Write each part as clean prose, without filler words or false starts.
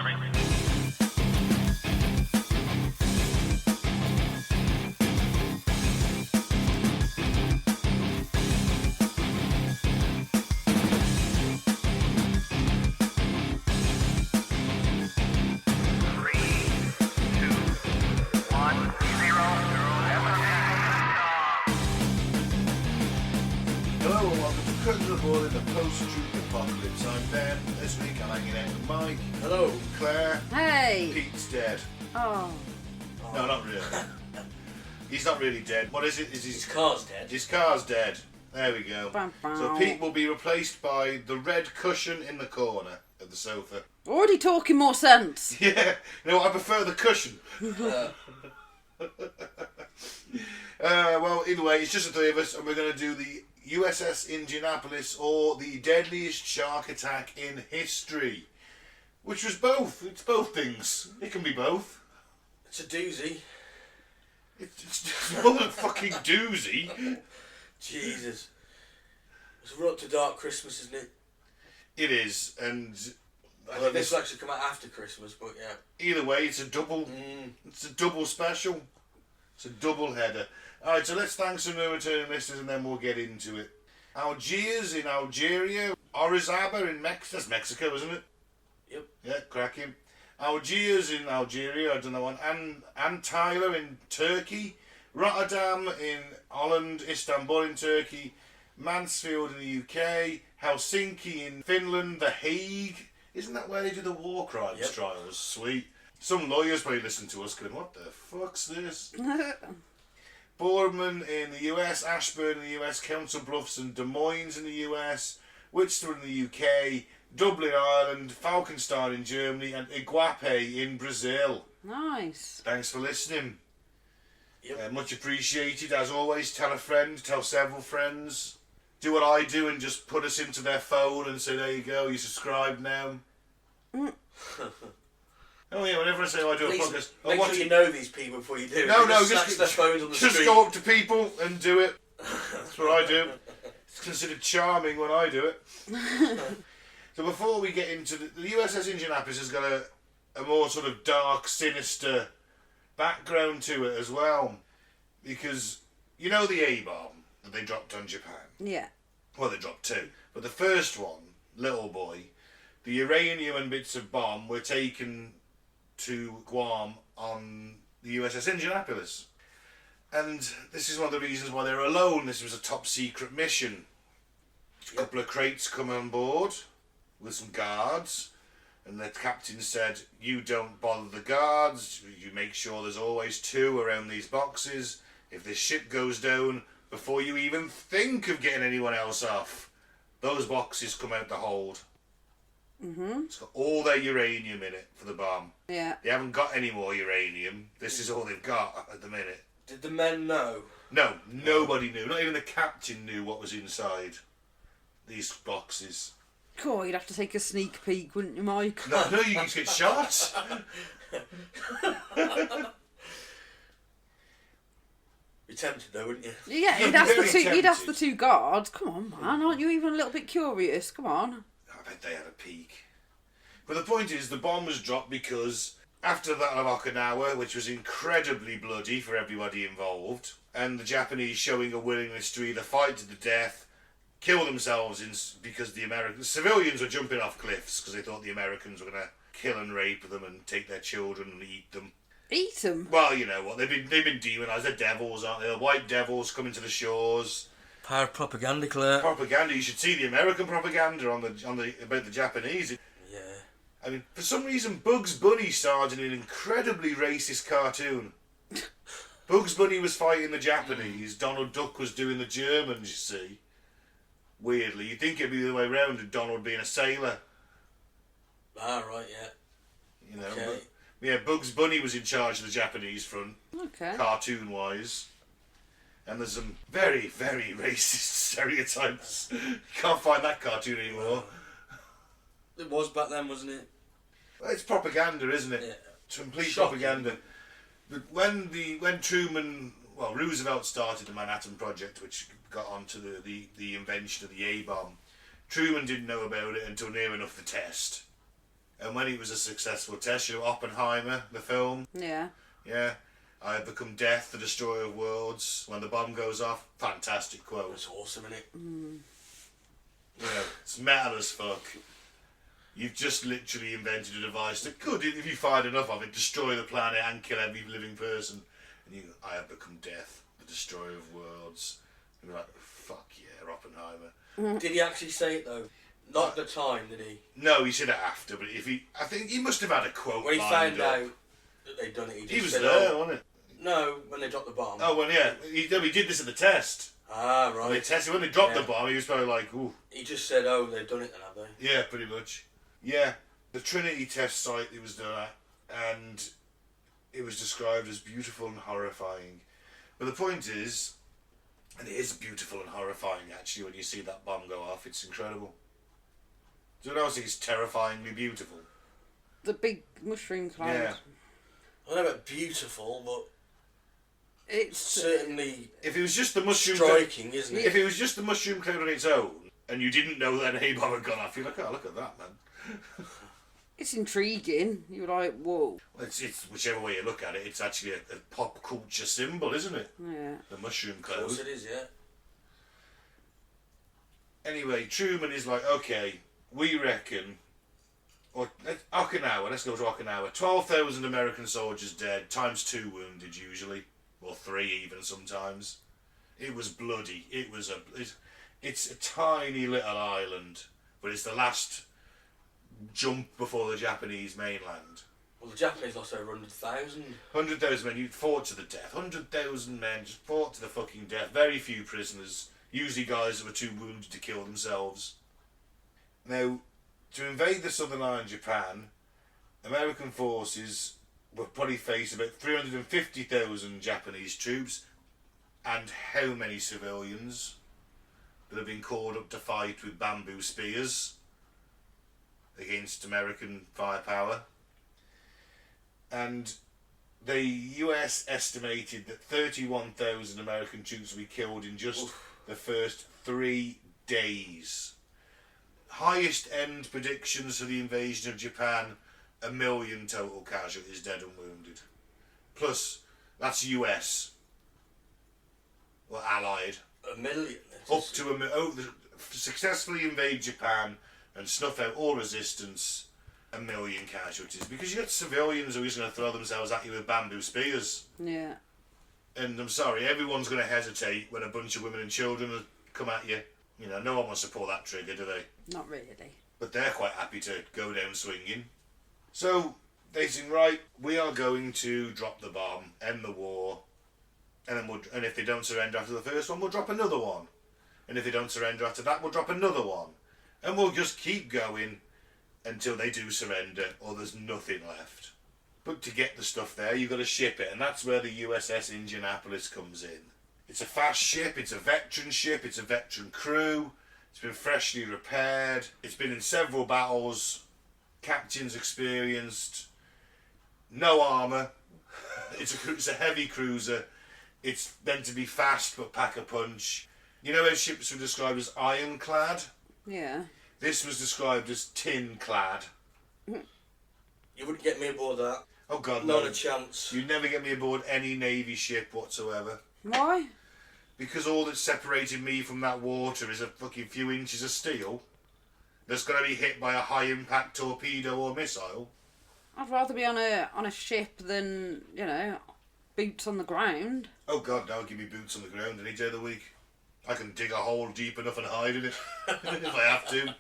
Hello and welcome to Curtains Aboard in the post-truth apocalypse. I'm Ben. This week I'm hanging out with Mike. Hello. Claire. Hey. Pete's dead. Oh. No, not really. He's not really dead. What is it? His car's dead. His car's dead. There we go. Bam, bam. So Pete will be replaced by the red cushion in the corner of the sofa. Already talking more sense. Yeah. No, I prefer the cushion. Well, either way, it's just the three of us, and we're going to do the USS Indianapolis, or the deadliest shark attack in history. Which was both. It's both things. It can be both. It's a doozy. It's more than fucking doozy. Jesus. It's a run up to dark Christmas, isn't it? It is, and I think this will actually come out after Christmas, but yeah. either way, it's a double. It's a double special. It's a double header. All right, so let's thank some new returning listeners, and then we'll get into it. Algiers in Algeria, Orizaba in Mexico. That's Mexico, isn't it? Yep. Yeah, cracking. Algiers in Algeria, I don't know one. Antalya in Turkey, Rotterdam in Holland, Istanbul in Turkey, Mansfield in the UK, Helsinki in Finland, The Hague. Isn't that where they do the war crimes trials? Sweet. Some lawyers probably listen to us going, what the fuck's this? Boardman in the US, Ashburn in the US, Council Bluffs and Des Moines in the US, Worcester in the UK, Dublin, Ireland, Falkenstein in Germany, and Iguape in Brazil. Nice. Thanks for listening. Yep. Much appreciated. As always, tell a friend, tell several friends. Do what I do and just put us into their phone and say, there you go, you subscribed now. Oh yeah, whenever I say I do a podcast... Make sure you know these people before you do it. No, just their phones on the just street. go up to people and do it. That's what I do. It's considered charming when I do it. So before we get into the USS Indianapolis has got a more sort of dark, sinister background to it as well, because you know the A-bomb that they dropped on Japan. Yeah. Well, they dropped two, but the first one, little boy, the uranium and bits of bomb were taken to Guam on the USS Indianapolis. And this is one of the reasons why they're alone. This was a top secret mission. A couple of crates come on board with some guards, and the captain said, you don't bother the guards, you make sure there's always two around these boxes. If this ship goes down, before you even think of getting anyone else off, those boxes come out the hold. Mm-hmm. It's got all their uranium in it for the bomb. Yeah. They haven't got any more uranium. This is all they've got at the minute. Did the men know? No, nobody knew. Not even the captain knew what was inside these boxes. Cool, you'd have to take a sneak peek, wouldn't you, Mike? No, you can get shot. You're tempted though, wouldn't you? Yeah, You'd you'd ask be the two guards. Come on, man, aren't you even a little bit curious? Come on. I bet they had a peek. But the point is, the bomb was dropped because after the Battle of Okinawa, which was incredibly bloody for everybody involved, and the Japanese showing a willingness to either fight to the death, kill themselves because the American civilians were jumping off cliffs because they thought the Americans were going to kill and rape them and take their children and eat them. Eat them? Well, you know what, they've been demonised. They're devils, aren't they? The white devils coming to the shores. Power of propaganda, Clair. Propaganda. You should see the American propaganda on the about the Japanese. Yeah. I mean, for some reason, Bugs Bunny starred in an incredibly racist cartoon. Bugs Bunny was fighting the Japanese. Donald Duck was doing the Germans. You see. Weirdly, you'd think it'd be the other way around, with Donald being a sailor. Ah, right, yeah. You know, Okay. but, yeah, Bugs Bunny was in charge of the Japanese front, Okay. cartoon-wise. And there's some very, very racist stereotypes. You can't find that cartoon anymore. It was back then, wasn't it? Well, it's propaganda, isn't it? Yeah. It's complete Shocking. propaganda. But when Roosevelt started the Manhattan Project, which got onto the invention of the A-bomb, Truman didn't know about it until near enough the test. And when it was a successful test, you know, Oppenheimer, the film, Yeah. yeah. I have become death, the destroyer of worlds. When the bomb goes off, fantastic quote. That's awesome, isn't it? You know, it's metal as fuck. You've just literally invented a device that could, if you find enough of it, destroy the planet and kill every living person. And you, I have become death, the destroyer of worlds. And you're like, fuck yeah, Oppenheimer. Did he actually say it though? Not at the time, did he? No, he said it after, but I think he must have had a quote. When he lined found up. out that they'd done it, He just was said, there, oh, wasn't it? no, when they dropped the bomb. Oh, well, yeah. He did this at the test. Ah, When they right. tested, when they dropped Yeah. the bomb, he was probably like, ooh. He just said, oh, they've done it then, have they? Yeah, pretty much. Yeah, the Trinity test site it was done at, and it was described as beautiful and horrifying. But the point is, and it is beautiful and horrifying actually when you see that bomb go off, it's incredible. Do you know, I think it's terrifyingly beautiful. The big mushroom cloud. Yeah. I don't know about beautiful, but It's certainly If it was just the mushroom striking, isn't it? if it was just the mushroom cloud on its own, and you didn't know that an A-bomb had gone off, you're like, oh, look at that, man. it's intriguing. You're like, whoa. Well, it's whichever way you look at it, it's actually a pop culture symbol, isn't it? Yeah. The mushroom Of cloud. course it is, yeah. Anyway, Truman is like, okay, we reckon, Okinawa, let's go to Okinawa. 12,000 American soldiers dead, times 2 wounded usually, or 3 even sometimes. It was bloody. It's a tiny little island, but it's the last jump before the Japanese mainland. Well, the Japanese lost over 100,000. 100,000 men, you fought to the death. 100,000 men just fought to the fucking death. Very few prisoners, usually guys that were too wounded to kill themselves. Now, to invade the southern island, Japan, American forces would probably face about 350,000 Japanese troops, and how many civilians that have been called up to fight with bamboo spears against American firepower. And the US estimated that 31,000 American troops would be killed in just the first 3 days. Highest end predictions for the invasion of Japan, 1 million total casualties, dead and wounded. Plus, that's US. Well, allied. 1 million. Up to successfully invade Japan and snuff out all resistance, 1 million casualties. Because you got civilians who are just going to throw themselves at you with bamboo spears. Yeah. And I'm sorry, everyone's going to hesitate when a bunch of women and children come at you. You know, no one wants to pull that trigger, do they? Not really. But they're quite happy to go down swinging. So they think, right, we are going to drop the bomb, end the war, and then and if they don't surrender after the first one, we'll drop another one. And if they don't surrender after that, we'll drop another one. And we'll just keep going until they do surrender or there's nothing left. But to get the stuff there, you've got to ship it, and that's where the USS Indianapolis comes in. It's a fast ship, it's a veteran crew, it's been freshly repaired, it's been in several battles, captain's experienced, no armour, it's a heavy cruiser, it's meant to be fast but pack a punch. You know how ships were described as ironclad? Yeah. This was described as tin-clad. You wouldn't get me aboard that. Oh God, Not no. a chance. You'd never get me aboard any Navy ship whatsoever. Why? Because all that's separating me from that water is a fucking few inches of steel that's going to be hit by a high-impact torpedo or missile. I'd rather be on a ship than, you know, boots on the ground. Oh God, no, give me boots on the ground any day of the week. I can dig a hole deep enough and hide in it if I have to.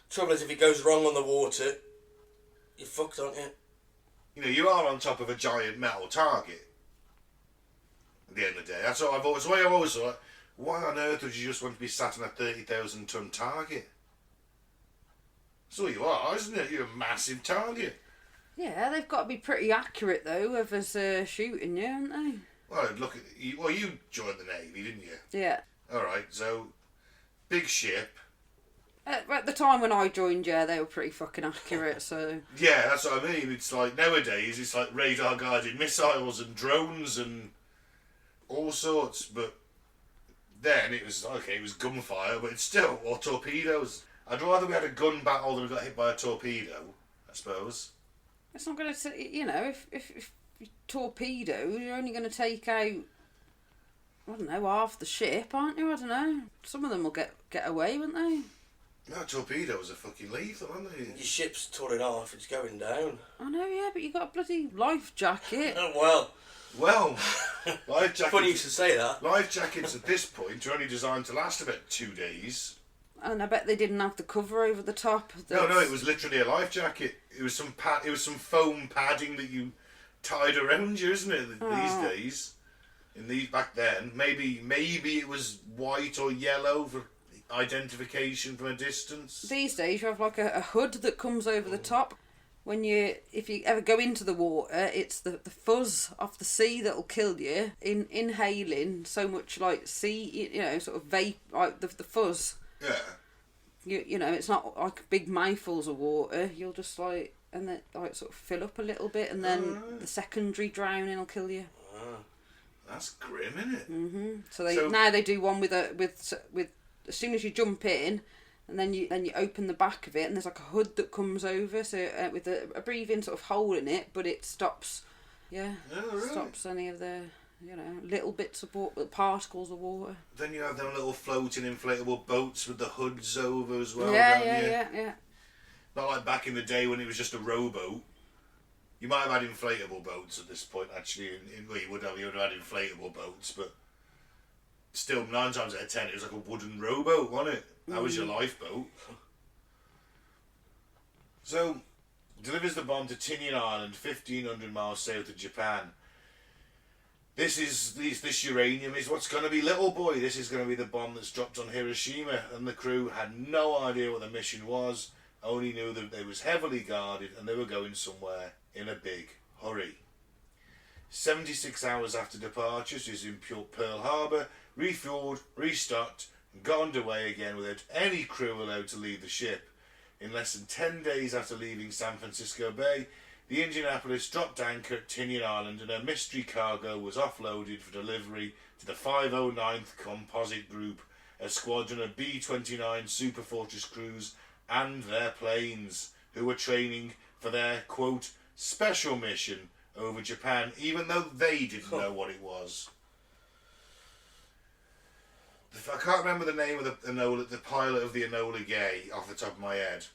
Trouble is, if it goes wrong on the water, you're fucked, aren't you? You know, you are on top of a giant metal target. At the end of the day, that's what I've always thought. Why on earth would you just want to be sat on a 30,000 ton target? That's all you are, isn't it? You're a massive target. Yeah, they've got to be pretty accurate though, if it's shooting you, haven't they? Well, look at you. Well, you joined the Navy, didn't you? Yeah. All right, so big ship. At the time when I joined, yeah, they were pretty fucking accurate, so... Yeah, that's what I mean. It's like nowadays, it's like radar guided missiles and drones and all sorts. But then it was okay, it was gunfire, but it's still or torpedoes. I'd rather we had a gun battle than we got hit by a torpedo. I suppose. It's not going to, you know, if you torpedo, you're only going to take out, I don't know, half the ship, aren't you? I don't know. Some of them will get away, won't they? No, torpedoes are fucking lethal, aren't they? Your ship's torn off, it's going down. I know, yeah, but you got a bloody life jacket. Well, life jackets. funny you should say that. Life jackets at this point are only designed to last about 2 days. And I bet they didn't have the cover over the top. No, it was literally a life jacket. It was some foam padding that you tied around you, isn't it? These days, back then, maybe it was white or yellow for identification from a distance. These days you have like a hood that comes over the top. If you ever go into the water, it's the fuzz off the sea that'll kill you. Inhaling so much like sea, you know, sort of vape, like the fuzz. Yeah. You know, it's not like big mouthfuls of water. You'll just like, and then like sort of fill up a little bit, and then the secondary drowning will kill you. That's grim, isn't it? So now they do one with as soon as you jump in, and then you open the back of it, and there's like a hood that comes over, so with a breathing sort of hole in it, but it stops. Yeah. Oh, really? Stops any of the, you know, little bits of water, particles of water. Then you have them little floating inflatable boats with the hoods over as well. Yeah. Not like back in the day when it was just a rowboat. You might have had inflatable boats at this point, actually. Well, you would have had inflatable boats, but still, 9 times out of 10, it was like a wooden rowboat, wasn't it? That was your lifeboat. So, delivers the bomb to Tinian Island, 1,500 miles south of Japan. This uranium is what's going to be Little Boy. This is going to be the bomb that's dropped on Hiroshima, and the crew had no idea what the mission was, only knew that it was heavily guarded and they were going somewhere in a big hurry. 76 hours after departure, she's in Pearl Harbor, refueled, restocked, and got underway again without any crew allowed to leave the ship. In less than 10 days after leaving San Francisco Bay, the Indianapolis dropped anchor at Tinian Island and her mystery cargo was offloaded for delivery to the 509th Composite Group, a squadron of B-29 Super Fortress crews and their planes, who were training for their, quote, special mission over Japan, even though they didn't know what it was. I can't remember the name of the pilot of the Enola Gay off the top of my head,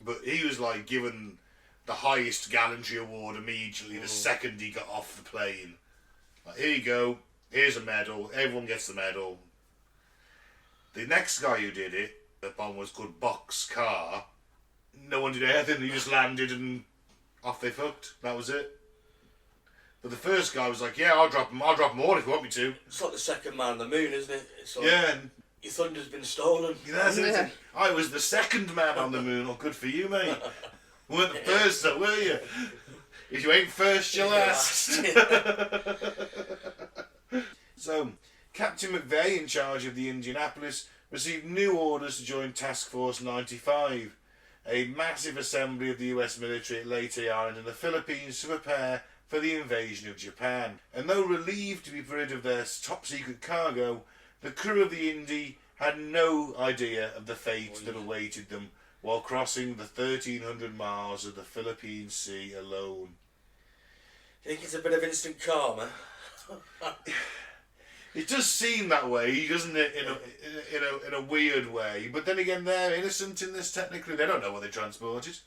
but he was like given the highest gallantry award immediately the second he got off the plane. Like, here you go, here's a medal, everyone gets the medal. The next guy who did it, the bomb was called Boxcar. No one did anything, he just landed and off they fucked. That was it. But the first guy was like, yeah, I'll drop them all if you want me to. It's like the second man on the moon, isn't it? It's like, yeah. Your thunder's been stolen. That's it. I was the second man on the moon. Oh, good for you, mate. You weren't the first, though, were you? If you ain't first, you're last. So, Captain McVeigh, in charge of the Indianapolis, received new orders to join Task Force 95, a massive assembly of the US military at Leyte Island in the Philippines to prepare for the invasion of Japan. And though relieved to be rid of their top-secret cargo, the crew of the Indy had no idea of the fate that awaited them while crossing the 1,300 miles of the Philippine Sea alone. You think it's a bit of instant karma? It does seem that way, doesn't it, in a weird way. But then again, they're innocent in this technically. They don't know what they transported.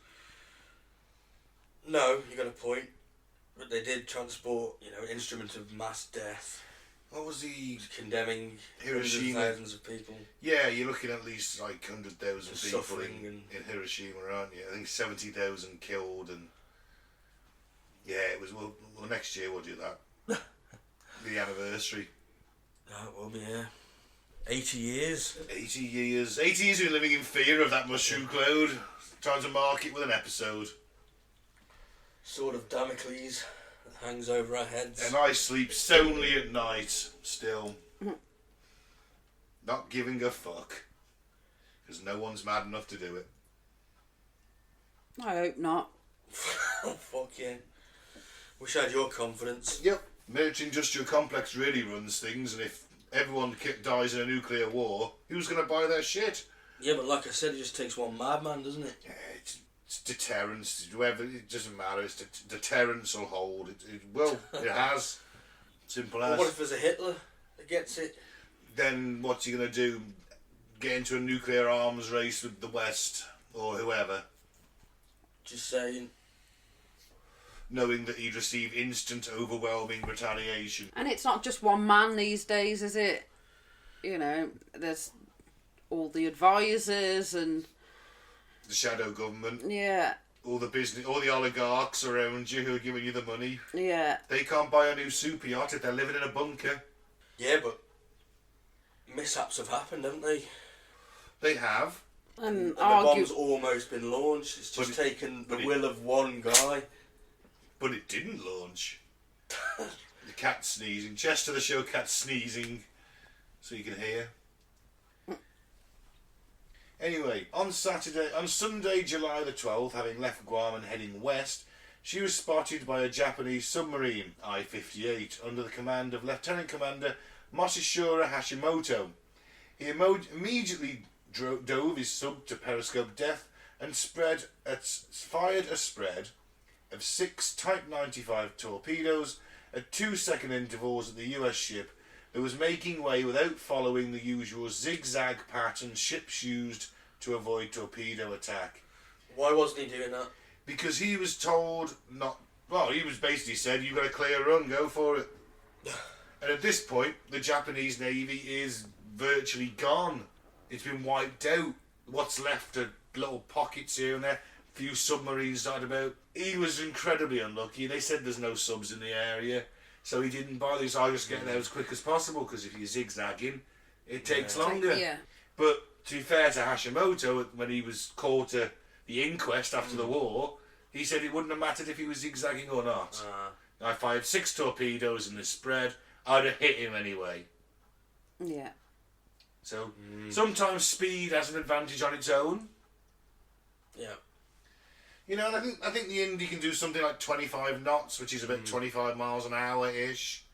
No, you got a point. But they did transport, instrument of mass death. What was he condemning Hiroshima? Thousands of people. Yeah, you're looking at least like 100,000 people in Hiroshima, aren't you? I think 70,000 killed, and yeah, it was. Well, next year we'll do that. The anniversary. That will be 80 years. 80 years. 80 years we've been living in fear of that mushroom cloud. Trying to mark it with an episode. Sword of Damocles that hangs over our heads. And I sleep soundly at night, still. Not giving a fuck. Because no one's mad enough to do it. I hope not. Oh, fuck yeah. Wish I had your confidence. Yep. Military industrial complex really runs things, and if everyone dies in a nuclear war, who's going to buy their shit? Yeah, but like I said, it just takes one madman, doesn't it? Yeah, It's deterrence. Whoever, it doesn't matter. It's deterrence will hold. It will. It has. Simple as. Well, what if there's a Hitler that gets it? Then what's he going to do? Get into a nuclear arms race with the West or whoever? Just saying. Knowing that he'd receive instant, overwhelming retaliation. And it's not just one man these days, is it? You know, there's all the advisors and... The shadow government. Yeah. All the oligarchs around you who are giving you the money. Yeah. They can't buy a new super yacht if they're living in a bunker. Yeah, but mishaps have happened, haven't they? They have. And the bomb's almost been launched. It's just taken the will of one guy. But it didn't launch. The cat sneezing. Chest of the show, cat sneezing. So you can hear. Anyway, on Sunday, July the 12th, having left Guam and heading west, she was spotted by a Japanese submarine, I-58, under the command of Lieutenant Commander Masashiro Hashimoto. He immediately dove his sub to periscope depth and fired a spread of 6 Type 95 torpedoes at 2-second intervals at the US ship that was making way without following the usual zigzag pattern ships used to avoid torpedo attack. Why wasn't he doing that? Because he was told not... Well, he was basically said, you've got a clear run, go for it. And at this point, the Japanese Navy is virtually gone. It's been wiped out. What's left are little pockets here and there. A few submarines dotted about. He was incredibly unlucky. They said there's no subs in the area. So he didn't bother. So I just get there as quick as possible, because if you're zigzagging, it takes longer. Yeah. But to be fair to Hashimoto, when he was called to the inquest after the war, he said it wouldn't have mattered if he was zigzagging or not. I fired 6 torpedoes in this spread. I'd have hit him anyway. Yeah. So sometimes speed has an advantage on its own. Yeah. You know, and I think the Indy can do something like 25 knots, which is about 25 miles an hour-ish,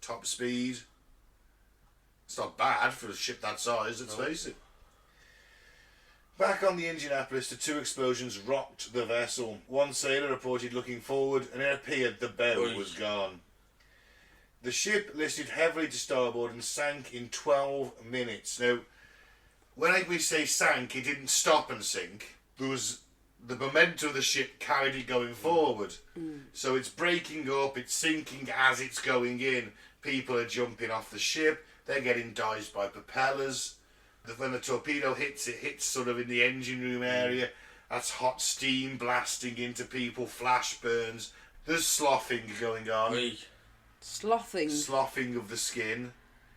top speed. It's not bad for a ship that size, let's face it. Back on the Indianapolis, the 2 explosions rocked the vessel. One sailor reported looking forward, and it appeared the bow was gone. The ship listed heavily to starboard and sank in 12 minutes. Now, when we say sank, it didn't stop and sink. There was... The momentum of the ship carried it going forward. So it's breaking up, it's sinking as it's going in. People are jumping off the ship, they're getting diced by propellers. When the torpedo hits, it hits sort of in the engine room area. That's hot steam blasting into people, flash burns. There's sloughing going on. Sloughing? Sloughing of the skin,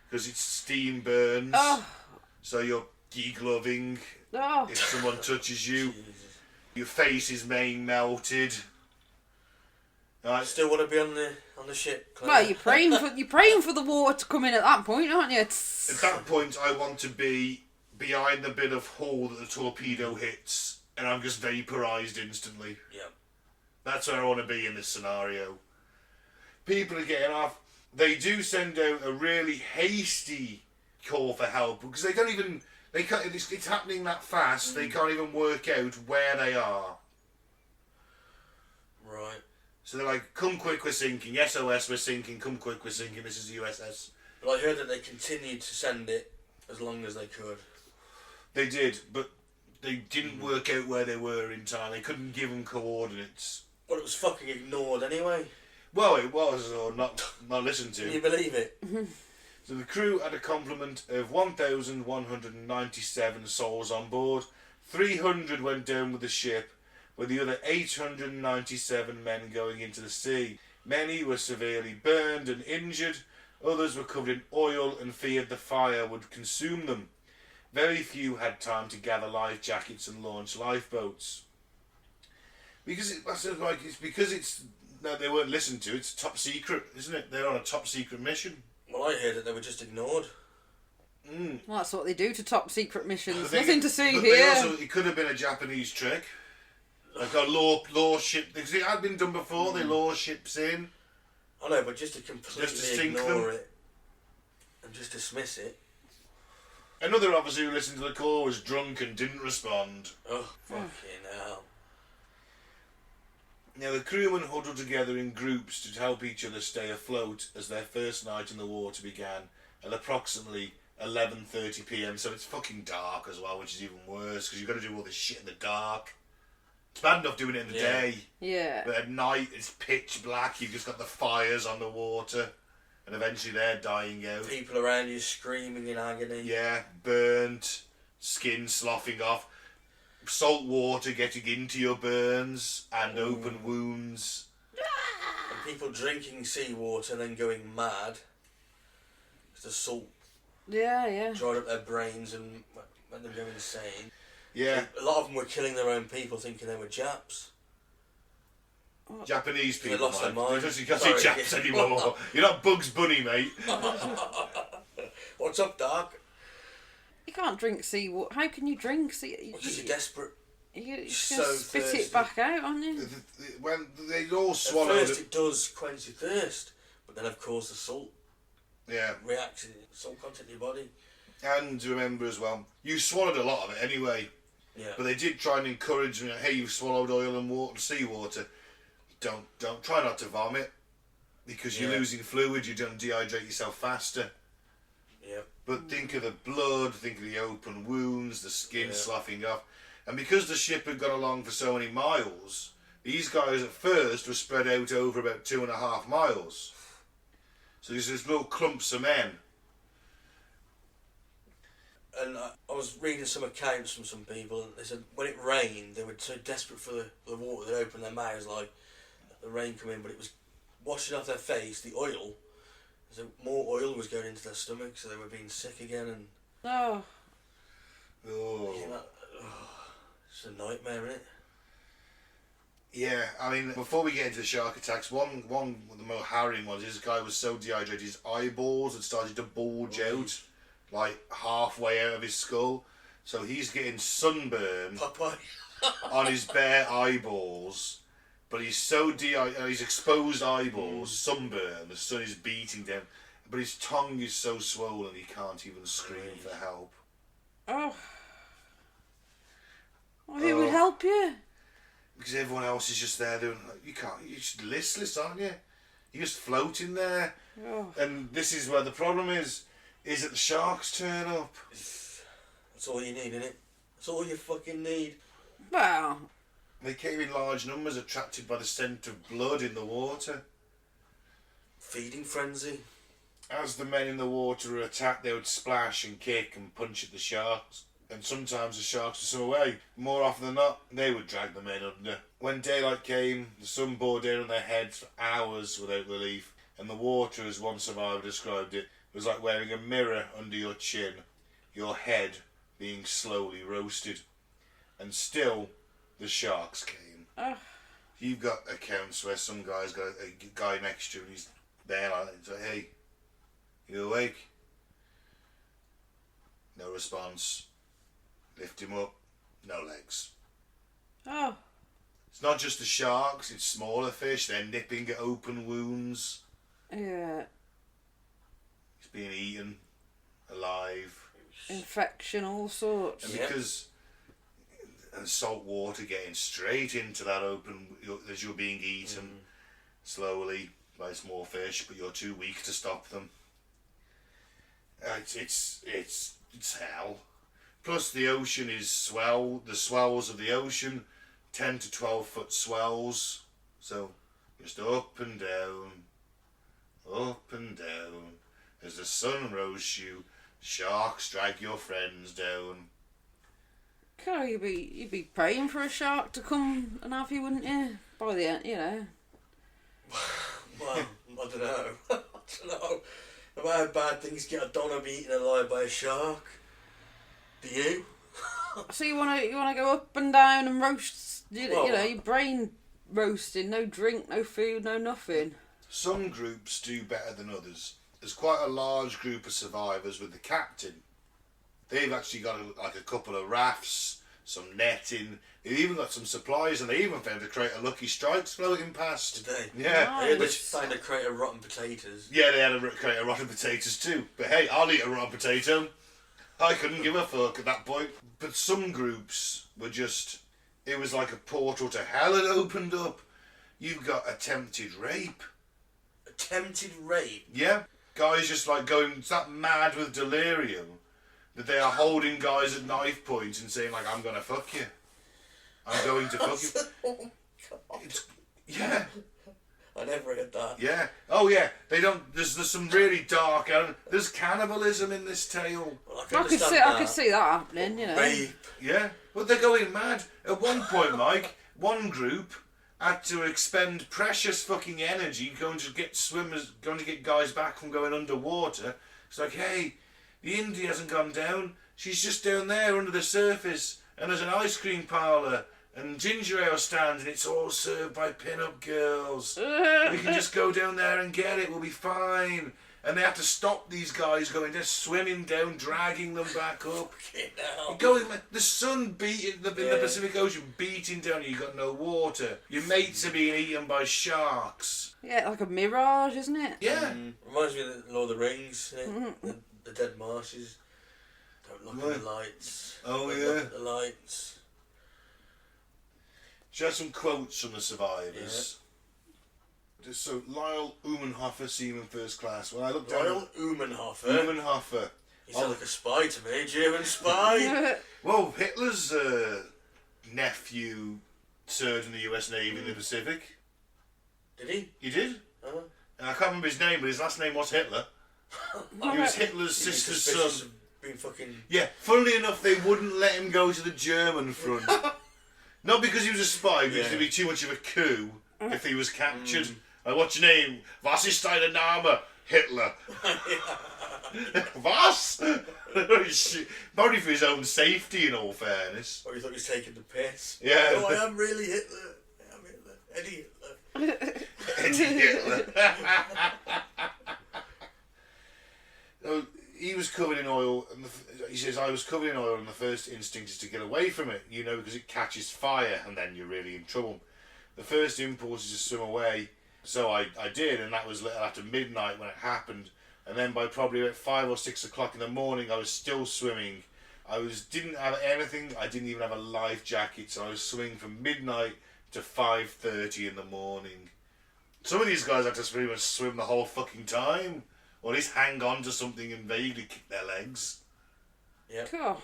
because it's steam burns. Oh. So you're degloving if someone touches you. Your face is being melted. Right. Still want to be on the ship, Claire. Well, you're praying for the water to come in at that point, aren't you? At that point, I want to be behind the bit of hull that the torpedo hits, and I'm just vaporised instantly. Yeah. That's where I want to be in this scenario. People are getting off. They do send out a really hasty call for help, because they don't even... It's happening that fast, they can't even work out where they are. Right. So they're like, come quick, we're sinking. SOS, we're sinking. Come quick, we're sinking. This is the USS. But I heard that they continued to send it as long as they could. They did, but they didn't work out where they were in time. They couldn't give them coordinates. Well, it was fucking ignored anyway. Well, it was, or not listened to. Can you believe it? So the crew had a complement of 1,197 souls on board. 300 went down with the ship, with the other 897 men going into the sea. Many were severely burned and injured. Others were covered in oil and feared the fire would consume them. Very few had time to gather life jackets and launch lifeboats. Because they weren't listened to. It's top secret, isn't it? They're on a top secret mission. Well, I heard that they were just ignored. Well, that's what they do to top secret missions. Nothing to see here. It could have been a Japanese trick. Like a law ship. Because it had been done before. They law ships in. I know, but just to completely ignore it and just dismiss it. Another officer who listened to the call was drunk and didn't respond. Oh, fucking hell. Now, the crewmen huddled together in groups to help each other stay afloat as their first night in the water began at approximately 11:30 p.m. So it's fucking dark as well, which is even worse because you've got to do all this shit in the dark. It's bad enough doing it in the day. Yeah. But at night, it's pitch black. You've just got the fires on the water. And eventually they're dying out. People around you screaming in agony. Yeah, burnt, skin sloughing off. Salt water getting into your burns and open wounds. And people drinking seawater and then going mad. Because the salt Yeah. dried up their brains and made them go insane. Yeah. A lot of them were killing their own people thinking they were Japs. Japanese people. They lost their minds. You can't say Japs anymore. You're not Bugs Bunny, mate. What's up, Doc? You can't drink seawater. How can you drink sea? Because you're desperate. You're just so going to spit thirsty. it back out, aren't you? When they all swallowed At first it does quench your thirst, but then of course the salt Yeah. reacts, salt content in your body. And remember as well, you swallowed a lot of it anyway. Yeah. But they did try and encourage me, hey, you've swallowed oil and water, seawater. Don't try not to vomit. Because you're losing fluid, you don't dehydrate yourself faster. Yeah. But think of the blood, think of the open wounds, the skin sloughing off. And because the ship had gone along for so many miles, these guys at first were spread out over about 2.5 miles. So there's this little clumps of men. And I was reading some accounts from some people, and they said when it rained, they were so desperate for the water, they'd open their mouths like the rain come in, but it was washing off their face, the oil. So more oil was going into their stomach, so they were being sick again, and Oh. Oh. It's a nightmare, isn't it? Yeah, I mean, before we get into the shark attacks, one of the more harrowing ones, this guy was so dehydrated, his eyeballs had started to bulge out, like halfway out of his skull. So he's getting sunburn Popeye. on his bare eyeballs, but he's so dehydrated, his exposed eyeballs, sunburn, the sun is beating down, but his tongue is so swollen he can't even scream for help. Oh. Well, who would help you? Because everyone else is just there doing, you're just listless, aren't you? You're just floating there. Oh. And this is where the problem is that the sharks turn up. That's all you need, innit? That's all you fucking need. Well, They came in large numbers, attracted by the scent of blood in the water. Feeding frenzy. As the men in the water were attacked, they would splash and kick and punch at the sharks. And sometimes the sharks would swim away. More often than not, they would drag the men under. When daylight came, the sun bore down on their heads for hours without relief. And the water, as one survivor described it, was like wearing a mirror under your chin, your head being slowly roasted. And still, the sharks came. You've got accounts where some guy's got a guy next to him, and he's there like that. He's like, hey, you awake? No response. Lift him up. No legs. oh. It's not just the sharks, it's smaller fish. They're nipping at open wounds. Yeah. He's being eaten alive. Infection, all sorts. And Yeah. because and salt water getting straight into that open as you're being eaten slowly by small fish, but you're too weak to stop them. It's hell. Plus the ocean is the swells of the ocean, 10 to 12 foot swells. So just up and down, as the sun roasts you, sharks drag your friends down. God, you'd be praying for a shark to come and have you, wouldn't you? By the end, you know. Well, I don't know. I don't know. No matter how bad things get, I don't want to be eaten alive by a shark. Do you? So you wanna go up and down and roast, you know, Well, your brain roasting, no drink, no food, no nothing. Some groups do better than others. There's quite a large group of survivors with the captain. They've actually got a couple of rafts, some netting. They've even got some supplies, and they even found a crate of Lucky Strikes floating past. Did they? Yeah. I heard they Nice. found a crate of rotten potatoes. Yeah, they had a crate of rotten potatoes too. But hey, I'll eat a rotten potato. I couldn't give a fuck at that point. But some groups were just... It was like a portal to hell had opened up. you've got attempted rape. Attempted rape? Yeah. Guys just like going that mad with delirium that they are holding guys at knife point and saying like, I'm going to fuck you. I'm going to fuck you. Oh, God. Yeah. I never heard that. Yeah. Oh yeah. They don't. There's some really dark. There's cannibalism in this tale. Well, I could see that happening, you know. Rape. Yeah. But they're going mad. At one point, Mike, one group had to expend precious fucking energy going to get guys back from going underwater. It's like, hey, the Indy hasn't gone down. She's just down there under the surface, and there's an ice cream parlour and ginger ale stand, and it's all served by pin-up girls. We can just go down there and get it. We'll be fine. And they have to stop these guys going just swimming down, dragging them back up. Going, the sun beating in the Pacific Ocean, beating down. You got no water. Your mates are being eaten by sharks. Yeah, like a mirage, isn't it? Yeah. Reminds me of the Lord of the Rings. The dead marshes. Don't look at the lights. Oh, Don't yeah. Look at the lights. She has some quotes from the survivors. Yeah. So, Lyle Umenhofer, Seaman First Class. When I looked down... Lyle Umenhofer? Umenhofer. He sounds like a spy to me, German spy. Well, Hitler's nephew served in the US Navy in the Pacific. Did he? He did? Oh. And I can't remember his name, but his last name was Hitler. He was Hitler's sister's son. Being fucking... Yeah, funnily enough, they wouldn't let him go to the German front. Not because he was a spy, because it'd be too much of a coup if he was captured. Like, what's your name? Was ist dein Name? Hitler. Was? Probably for his own safety, in all fairness. Or you thought he was taking the piss. Yeah. Oh, I am really Hitler. I am Hitler. Eddie Hitler. Eddie Hitler. So, he was covered in oil, and he says, I was covered in oil, and the first instinct is to get away from it, you know, because it catches fire, and then you're really in trouble. The first impulse is to swim away, so I did, and that was a little after midnight when it happened, and then by probably about 5 or 6 o'clock in the morning, I was still swimming. Didn't have anything, I didn't even have a life jacket, so I was swimming from midnight to 5:30 in the morning. Some of these guys had to pretty much swim the whole fucking time. Or at least hang on to something and vaguely kick their legs. Yeah. Cool.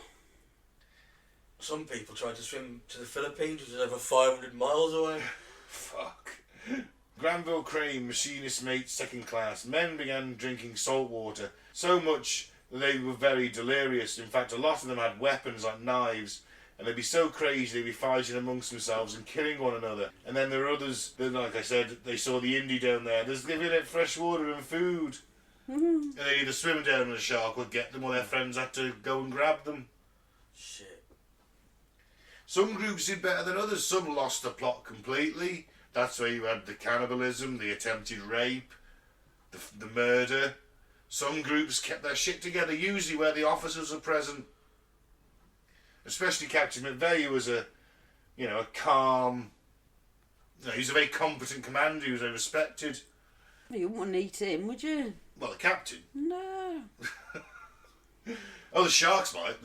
Some people tried to swim to the Philippines, which is over 500 miles away. Fuck. Granville Crane, machinist mate, second class. Men began drinking salt water. So much that they were very delirious. In fact, a lot of them had weapons like knives. And they'd be so crazy they'd be fighting amongst themselves and killing one another. And then there were others that, like I said, they saw the Indy down there. There's giving it fresh water and food. And they'd either swim down and the shark would get them or their friends had to go and grab them. Shit. Some groups did better than others. Some lost the plot completely. That's where you had the cannibalism, the attempted rape, the murder. Some groups kept their shit together, usually where the officers are present. Especially Captain McVeigh, who was a calm... he was a very competent commander, he was very respected. You wouldn't eat him, would you? Well, the captain. No. Oh, the sharks might.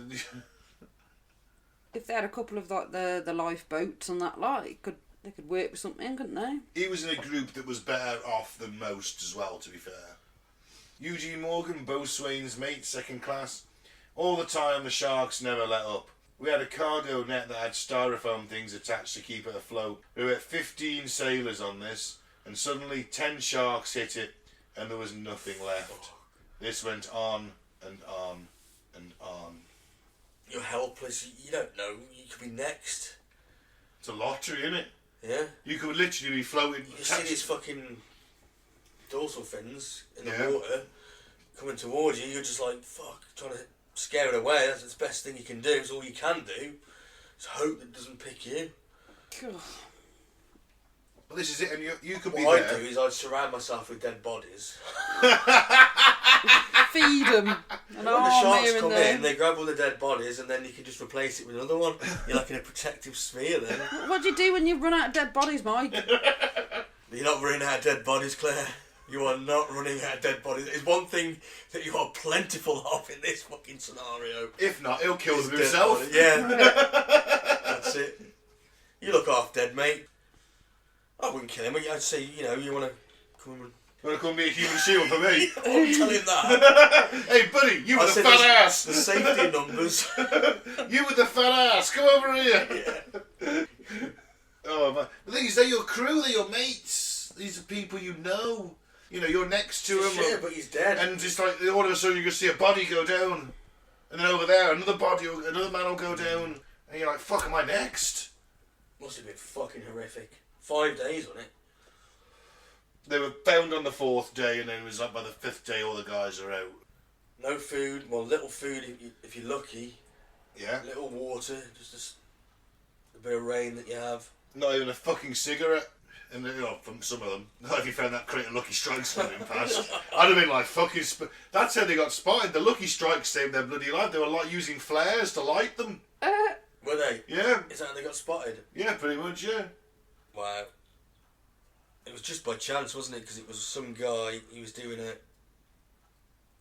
If they had a couple of like the lifeboats and that, like, they could work with something, couldn't they? He was in a group that was better off than most as well, to be fair. Eugene Morgan, boatswain's mate, second class. All the time the sharks never let up. We had a cargo net that had styrofoam things attached to keep it afloat. There were 15 sailors on this, and suddenly 10 sharks hit it, and there was nothing left. This went on and on and on. You're helpless. You don't know. You could be next. It's a lottery, isn't it? Yeah. You could literally be floating. You see these fucking dorsal fins in the water coming towards you. You're just like, fuck, trying to scare it away. That's the best thing you can do. It's all you can do. Just hope that it doesn't pick you. God. Well, this is it, and you could be what there. I'd do is I'd surround myself with dead bodies. Feed them. And when the sharks come in, they grab all the dead bodies, and then you can just replace it with another one. You're like in a protective sphere then. What do you do when you run out of dead bodies, Mike? You're not running out of dead bodies, Claire. You are not running out of dead bodies. It's one thing that you are plentiful of in this fucking scenario. If not, he'll kill them himself. Yeah. That's it. You look half dead, mate. I wouldn't kill him. I'd say, you know, you want to come and... You want to come and be a human shield for me? I'll tell him that. Hey, buddy, you with the said fat there's- ass. The safety numbers. You with the fat ass, come over here. Yeah. Oh man, the thing is, they're your crew, they're your mates. These are people you know. You know, you're next to him. Shit, but he's dead. And just like all of a sudden, you can see a body go down, and then over there, another man will go down, and you're like, "Fuck, am I next?" Must have been fucking horrific. 5 days on it. They were found on the 4th day, and then it was like by the 5th day, all the guys are out. No food. Well, little food if you're lucky. Yeah. Little water. Just a bit of rain that you have. Not even a fucking cigarette. And you know, from some of them, not if you found that crate of Lucky Strikes swimming past. I'd have been like, fucking. That's how they got spotted. The Lucky Strikes saved their bloody life. They were like using flares to light them. Were they? Yeah. Is that how they got spotted? Yeah, pretty much. Yeah. Wow. It was just by chance, wasn't it? Because it was some guy. He was doing a.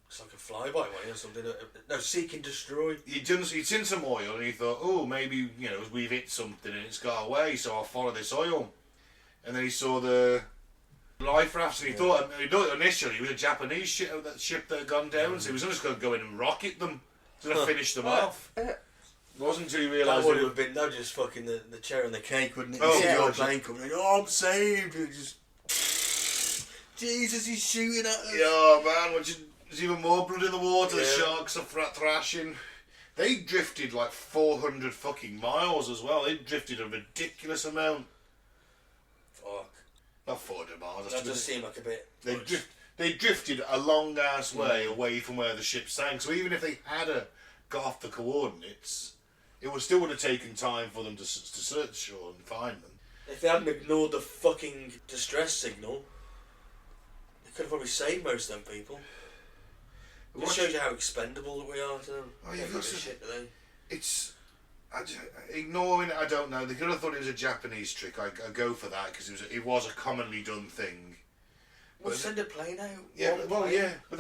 It's like a flyby one or something. No, seek and destroy. He'd seen some oil and he thought, oh, maybe we've hit something and it's got away, so I'll follow this oil. And then he saw the life rafts and he thought initially it was a Japanese ship that had gone down, so he was just going to go in and rocket them to finish them off. It wasn't until he That realised would have been just fucking the cherry on the cake, wouldn't it? Oh, You see yeah. your plane coming in, oh, I'm saved. It just, Jesus, he's shooting at us. Yeah, man, there's even more blood in the water. The Yeah. sharks are thrashing. They drifted like 400 fucking miles as well. They drifted a ridiculous amount. Fuck. Not 400 miles. That does seem like a bit. They drifted a long ass way away from where the ship sank. So even if they had got off the coordinates, it would have taken time for them to search shore and find them. If they hadn't ignored the fucking distress signal, they could have probably saved most of them people. It just shows you how expendable we are to them. Oh, yeah, What listen. shit do they? It's ignoring it. I don't know. They could have thought it was a Japanese trick. I go for that because it was a commonly done thing. Well, But- send a plane out. Yeah, one well, plane. yeah, but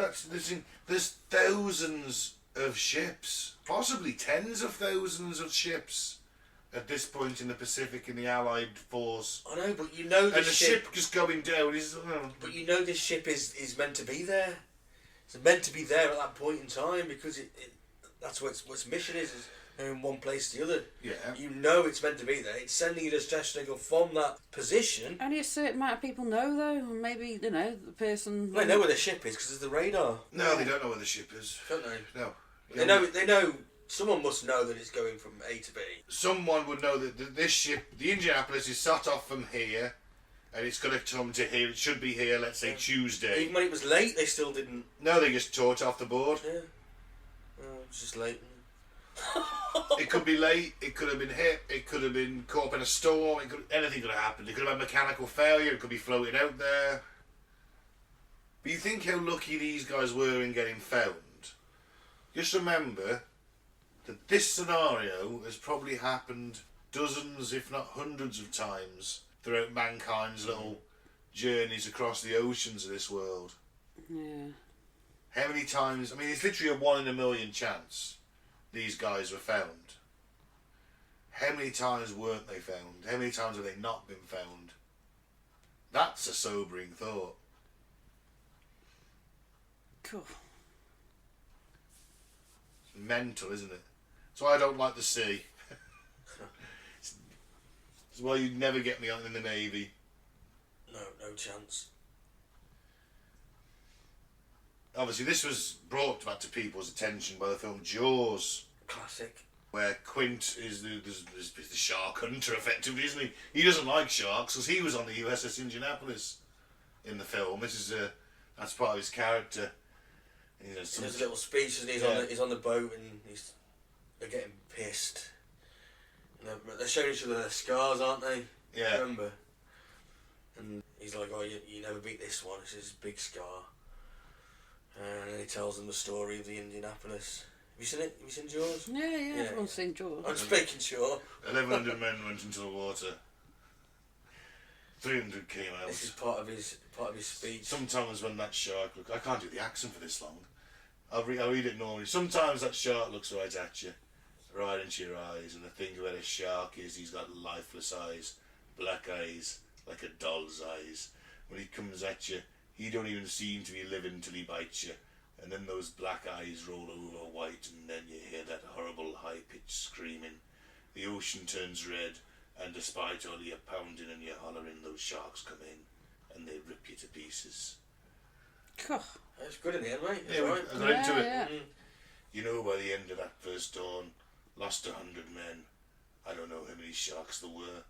there's thousands of ships, possibly tens of thousands of ships at this point in the Pacific in the Allied force, I know, but you know and the this ship just going down is. But you know this ship is meant to be there. It's meant to be there at that point in time because that's what its mission is in one place to the other. Yeah. You know it's meant to be there. It's sending you a distress signal from that position. Only a certain amount of people know, though. And maybe, the person... They know where the ship is because there's the radar, No, they don't know where the ship is. don't they? No. They know. They know. Someone must know that it's going from A to B. Someone would know that this ship, the Indianapolis, is set off from here, and it's going to come to here. It should be here. Let's say Tuesday. Even when it was late, they still didn't. No, they just tore it off the board. Yeah. Oh, it was just late. It could be late, it could have been hit, it could have been caught up in a storm, anything could have happened. It could have had mechanical failure, it could be floating out there. But you think how lucky these guys were in getting found. Just remember that this scenario has probably happened dozens, if not hundreds of times throughout mankind's little journeys across the oceans of this world. Yeah. How many times, I mean, it's literally a 1 in a million chance these guys were found. How many times weren't they found? How many times have they not been found? That's a sobering thought. Cool. It's mental, isn't it? That's why I don't like the sea. It's why you'd never get me on in the Navy. No chance. Obviously, this was brought back to people's attention by the film Jaws, Classic. where Quint is the shark hunter, effectively, isn't he? He doesn't like sharks because he was on the USS Indianapolis in the film. That's part of his character. You know, There's a little speech and he's on the boat and they're getting pissed. And they're showing each other their scars, aren't they? Yeah. Remember? And he's like, oh, you never beat this one. It's his big scar. And then he tells them the story of the Indianapolis. Have you seen it? Have you seen Jaws? Yeah, everyone's seen Jaws. I'm just making sure. 1,100 men went into the water. 300 came out. This is part of his speech. Sometimes when that shark looks... I can't do the accent for this long. I'll read it normally. Sometimes that shark looks right at you, right into your eyes, and the thing about a shark is he's got lifeless eyes, black eyes, like a doll's eyes. When he comes at you, he don't even seem to be living till he bites you. And then those black eyes roll over white, and then you hear that horrible high-pitched screaming. The ocean turns red, and despite all your pounding and your hollering, those sharks come in, and they rip you to pieces. That's good in the end, mate. Yeah, Right. I got into it. Yeah. You know, by the end of that first dawn, lost 100 men. I don't know how many sharks there were.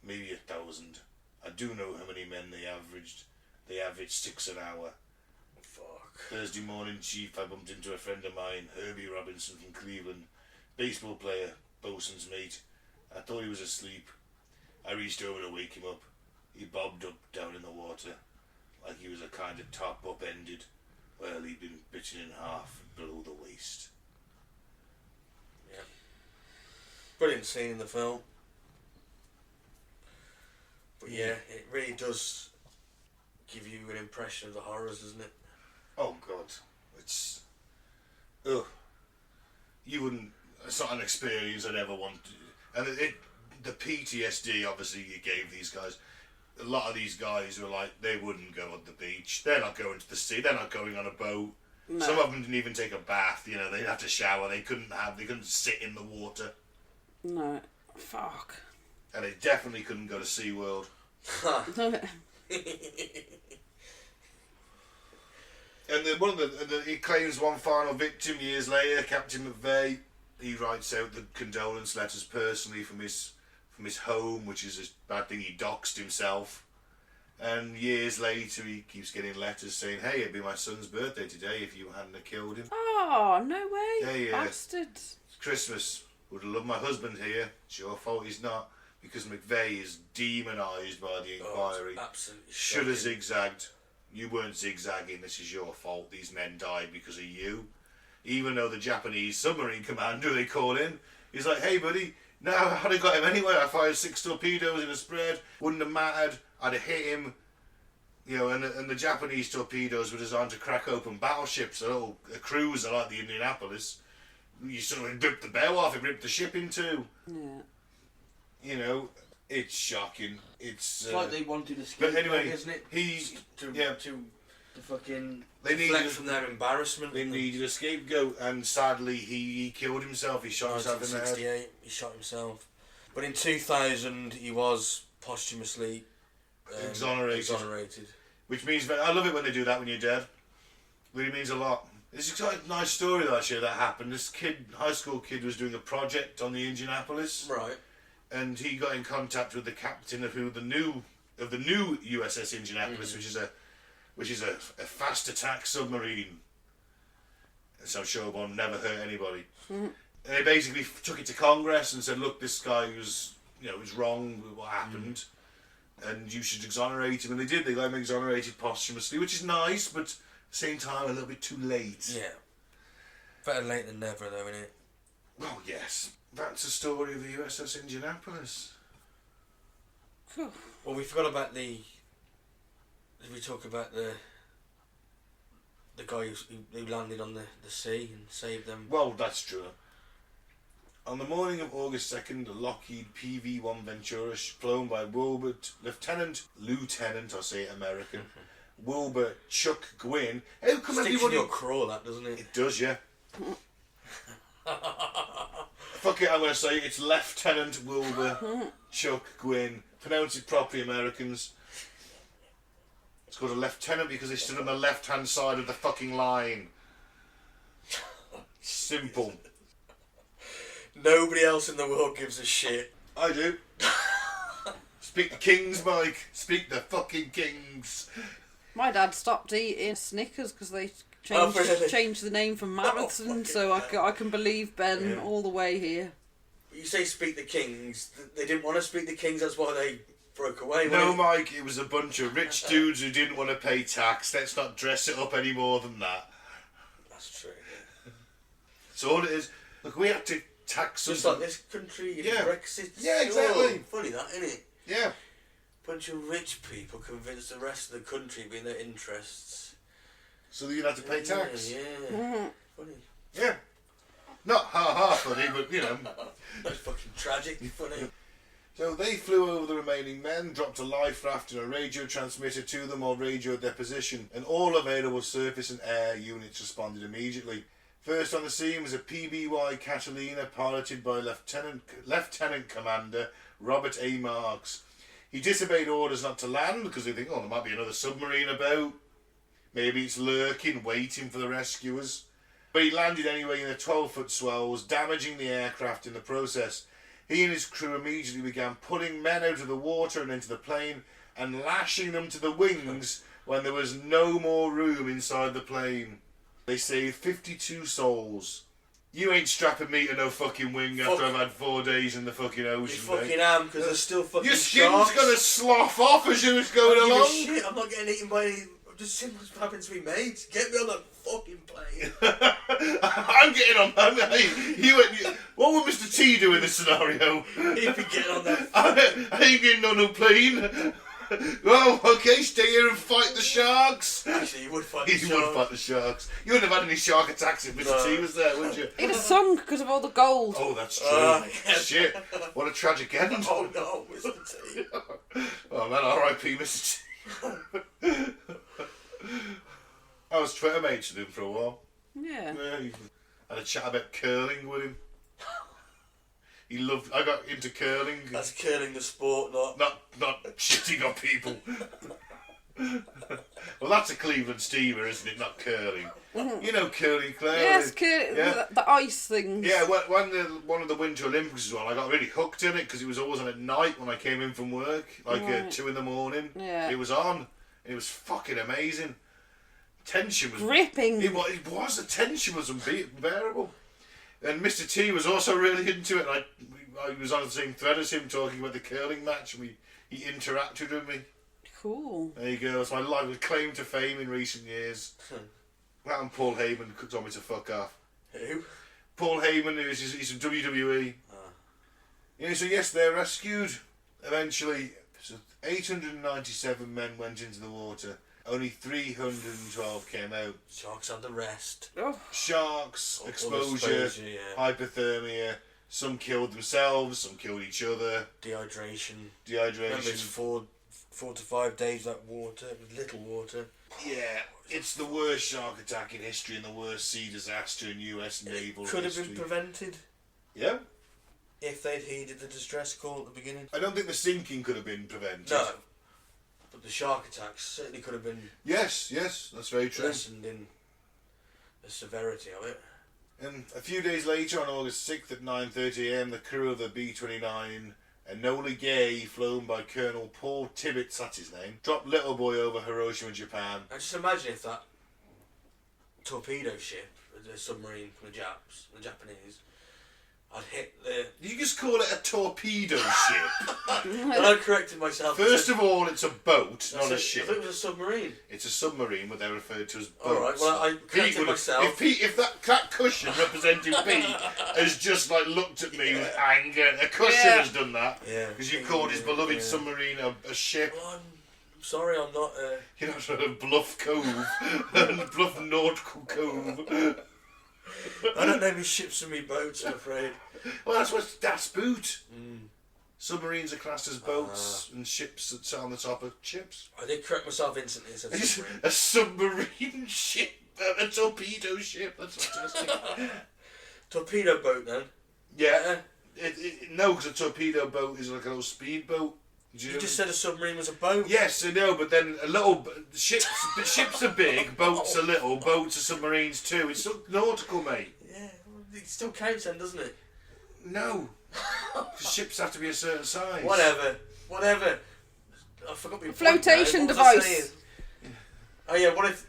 Maybe 1,000. I do know how many men they averaged. They averaged 6 an hour. Fuck. Thursday morning, Chief, I bumped into a friend of mine, Herbie Robinson from Cleveland. Baseball player, bosun's mate. I thought he was asleep. I reached over to wake him up. He bobbed up down in the water, like he was a kind of top upended. Well, he'd been bitten in half below the waist. Yeah. Brilliant scene in the film. But yeah, it really does give you an impression of the horrors, doesn't it? Oh God, it's you wouldn't. It's not an experience I'd ever want. And the PTSD obviously you gave these guys. A lot of these guys were like, they wouldn't go on the beach. They're not going to the sea. They're not going on a boat. No. Some of them didn't even take a bath. You know, they'd have to shower. They couldn't sit in the water. No. Fuck. And they definitely couldn't go to SeaWorld. And then he claims one final victim years later, Captain McVeigh. He writes out the condolence letters personally from his home, which is a bad thing. He doxed himself, and years later he keeps getting letters saying, "Hey, it'd be my son's birthday today if you hadn't have killed him." Oh, no way. Hey, Bastards. It's Christmas. Would have loved my husband here. It's your fault he's not, because McVeigh is demonised by the inquiry. Absolutely. Should have shocking. zigzagged. You weren't zigzagging. This is your fault. These men died because of you. Even though the Japanese submarine commander they call in, he's like, "Hey, buddy, no, I'd have got him anyway. I fired 6 torpedoes in a spread. Wouldn't have mattered. I'd have hit him." You know, and the Japanese torpedoes were designed to crack open battleships. A cruiser like the Indianapolis, you sort of ripped the bow off. It ripped the ship in two. Yeah. You know, it's shocking. It's like they wanted to but escape, anyway, isn't it? To fucking They deflect needed- from their embarrassment. They needed a scapegoat, and sadly he killed himself. He shot himself in the head. 1968, he shot himself. But in 2000, he was posthumously exonerated. Which means that I love it when they do that when you're dead. Really means a lot. It's a nice story last year that happened. This kid, high school kid, was doing a project on the Indianapolis, Right. and he got in contact with the captain of the new USS Indianapolis, which is a fast attack submarine. So Showbone never hurt anybody. And they basically took it to Congress and said, "Look, this guy was wrong with what happened, and you should exonerate him." And they did. They got him exonerated posthumously, which is nice, but at the same time a little bit too late. Yeah. Better late than never, though, innit? Oh yes, that's the story of the USS Indianapolis. Well, we forgot about the. Did we talk about the guy who landed on the sea and saved them? Well, that's true. On the morning of August 2nd, a Lockheed PV-1 Ventura, flown by Lieutenant, I'll say it American, Wilbur Chuck Gwynn. How come Sticks in everybody... your craw, that, doesn't it? It does, yeah. Fuck it, I'm going to say it's Lieutenant Wilbur Chuck Gwynn. Pronounce it properly, Americans. It's called a lieutenant because they stood on the left-hand side of the fucking line. Simple. Nobody else in the world gives a shit. I do. Speak the kings, Mike. Speak the fucking kings. My dad stopped eating Snickers because they really? changed the name from Marathon, so I can believe Ben all the way here. You say speak the kings. They didn't want to speak the kings, that's why they broke away. No, Mike, it was a bunch of rich dudes who didn't want to pay tax. Let's not dress it up any more than that. That's true, yeah. So all it is, look, we had to tax Just something. like this country and Yeah. Brexit. Yeah, exactly. Oh, funny that, isn't it? Yeah. Bunch of rich people convinced the rest of the country in their interests. So that you'd have to pay tax. Yeah. Funny. Yeah. Not ha-ha funny, but, you know. That's fucking tragic, funny. So they flew over the remaining men, dropped a life raft and a radio transmitter to them or radioed their position, and all available surface and air units responded immediately. First on the scene was a PBY Catalina piloted by Lieutenant Commander Robert A. Marks. He disobeyed orders not to land because they think, oh, there might be another submarine about. Maybe it's lurking, waiting for the rescuers. But he landed anyway in the 12-foot swells, damaging the aircraft in the process. He and his crew immediately began pulling men out of the water and into the plane and lashing them to the wings when there was no more room inside the plane. They saved 52 souls. You ain't strapping me to no fucking wing after I've had 4 days in the fucking ocean, You fucking am, because there's still fucking Your skin's sharks. gonna slough off as you was going I don't along. give a shit, I'm not getting eaten by any... I'm just seeing what's happening to me, mate. Get me on that fucking plane. I'm getting on that. Hey, what would Mr. T do in this scenario? He'd be getting on that. I ain't getting on no plane. Well, okay, stay here and fight the sharks. Actually, you would fight the You would sharks. fight the sharks. You wouldn't have had any shark attacks if Mr. T was there, would you? He'd have sung because of all the gold. Oh, that's true. Yes. Shit, what a tragic end. Oh no, Mr. T. Oh man, R.I.P. Mr. T. I was Twitter mates with him for a while. Yeah. Yeah, he had a chat about curling with him. I got into curling. That's curling the sport, not... Not shitting on people. Well, that's a Cleveland steamer, isn't it? Not curling. You know curling, Claire. Yes, Yeah. the ice things. Yeah, when one of the Winter Olympics as well, I got really hooked in it because it was always on at night when I came in from work, like Right. 2 a.m. Yeah. It was on. It was fucking amazing. Tension was Gripping. It was. The tension was unbearable. And Mr. T was also really into it. I was on the same thread as him talking about the curling match, and he interacted with me. Cool. There you go. It's my life claim to fame in recent years. That and Paul Heyman told me to fuck off. Who? Paul Heyman, he's from WWE. Yeah, so yes, they're rescued. Eventually, so 897 men went into the water. Only 312 came out. Sharks had the rest. Oh, Sharks, Or exposure, yeah. hypothermia. Some killed themselves, some killed each other. Dehydration. Remember, it's Dehydration. 4 to 5 days without water, with little water. Yeah, it's the worst shark attack in history and the worst sea disaster in US naval Could have history. been prevented Yeah. if they'd heeded the distress call at the beginning. I don't think the sinking could have been prevented. No. But the shark attacks certainly could have been Yes, that's very true. lessened in the severity of it. And a few days later, on August 6th at 9:30 a.m, the crew of the B-29 Enola Gay, flown by Colonel Paul Tibbets, that's his name, dropped Little Boy over Hiroshima, Japan. And just imagine if that torpedo ship, the submarine from the Japanese, had hit the... You just call it a torpedo ship. And I corrected myself. First of all, it's a boat, not a I ship. thought it was a submarine. It's a submarine, but they're referred to as boats. Alright, well, I corrected would have- myself. If that cushion representing Pete has just like looked at me with anger, a cushion Yeah. has done that. Yeah. Because you called his beloved Yeah. submarine a ship. Well, I'm sorry, I'm not... You know, sort of Bluff Cove, Bluff Nautical Cove. I don't know if ships and me boats, I'm afraid. Well, that's what Das Boot. Submarines are classed as boats, and ships that sit on the top of ships. I did correct myself instantly and said submarine. A submarine ship, a torpedo ship. That's fantastic. Torpedo boat, then? Yeah. No, because a torpedo boat is like a little speedboat. You just said a submarine was a boat. Yes, I know, but then ships are big, boats are little, boats are submarines too. It's still nautical, mate. Yeah, well, it still counts then, doesn't it? No, 'cause ships have to be a certain size. Whatever. I forgot my Flotation point now. What was I device. saying? Oh yeah, what if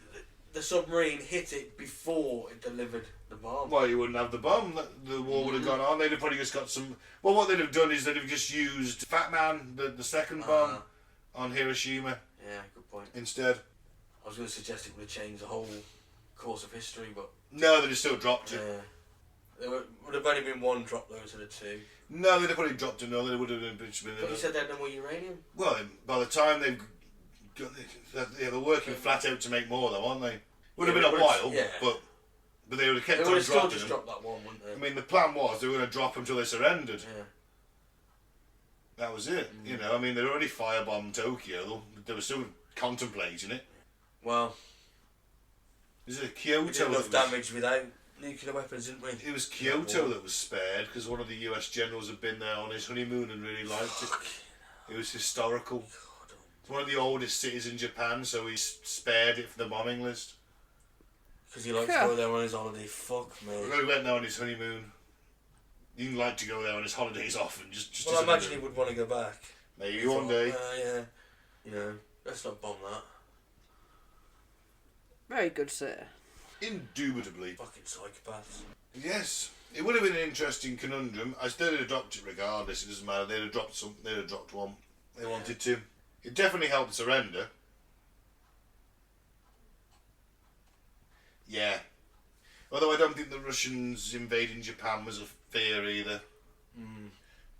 the submarine hit it before it delivered the bomb? Well, you wouldn't have the bomb. The war would have gone on. They'd have probably just got some. Well, what they'd have done is they'd have just used Fat Man, the second bomb, on Hiroshima Yeah, good point. instead. I was going to suggest it would have changed the whole course of history, but No, they'd have still dropped it. there would have only been one drop though instead of two. No, they'd have probably dropped another. They would have been. But you said they had no more uranium. Well, by the time they've got, they're working flat out to make more, though, aren't they? Would have Yeah, been a but while, yeah. but they would have kept They on would have still dropping just them. dropped that one, wouldn't they? I mean, the plan was they were going to drop until they surrendered. Yeah. That was it. You know, I mean, they'd already firebombed Tokyo. They were still contemplating it. Well, Is it we Kyoto? did enough damage without nuclear weapons, didn't we? It was Kyoto that was spared because one of the US generals had been there on his honeymoon and really liked it. It was historical. It's one of the oldest cities in Japan, so he spared it from the bombing list. Because he likes to go there on his holiday. Fuck me. He went there on his honeymoon. He didn't like to go there on his holidays off and just. Well, I imagine he would want to go back. Maybe one day. Yeah. You know, let's not bomb that. Very good, sir. Indubitably. Fucking psychopaths. Yes. It would have been an interesting conundrum. I still would have dropped it regardless, it doesn't matter. They'd have dropped some. They'd have dropped one. They wanted to. It definitely helped surrender. Yeah. Although I don't think the Russians invading Japan was a fear either.